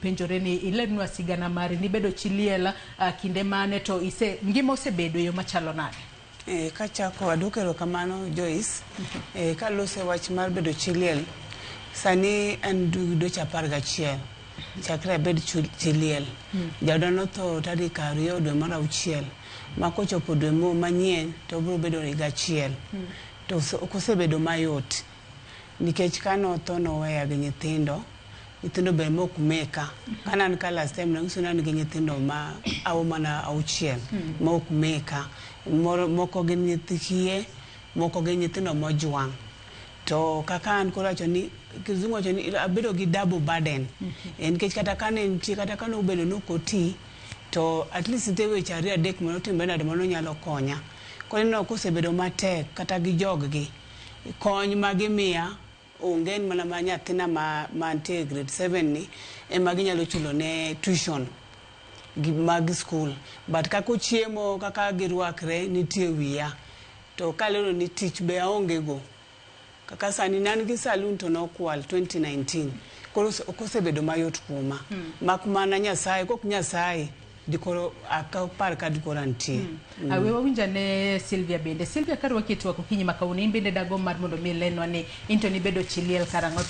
penjore ni ilenwa sigana mari ni bedo chiliela kinde mane to ngima osebedo yo machalo nade. Kachako adukero kamano Joyce, kalose wach mar bedo chiliel, sani en dweche 11 chakre bed chiliel. Jadano to tarik 2 dwe mar 6 ma kochopo dwe manyien to biro bedo higa 1 to kosebedo mayot nikech kano to noweya gi nyithindo be mok meka kana ka last time na usuna ni nyithindo ma awo mana 6 mok meka moko gi nyithikie moko gi nyithindo mojwang to kaka an koracho ni kizungu cho ni abedo gi double burden nikech kata kano bedo nokoti to at least the weche 2-3 mono timbe nade mono nyalo konya ko no kosebedo matek kata gi joggi kony magimiya ongen mana ma nyathina mantie grade 7 ni ema ginyalo chulo ne tuition mag school but kako chiemo kaka girwakre nitie wiya to kalero ni tich be aonge go kaka sani nan gi saloon to nokwal 2019 kosebedo mayot kuma mak mana Nyasaye kok Nyasaye dikoro akapar ka dikoro antie. Awe wawinja ne Sylvia bende. Sylvia karwa kitwa kukinyi makauni bende dago mar mondo mi lenwa ni into ni bedo chiliel karang'o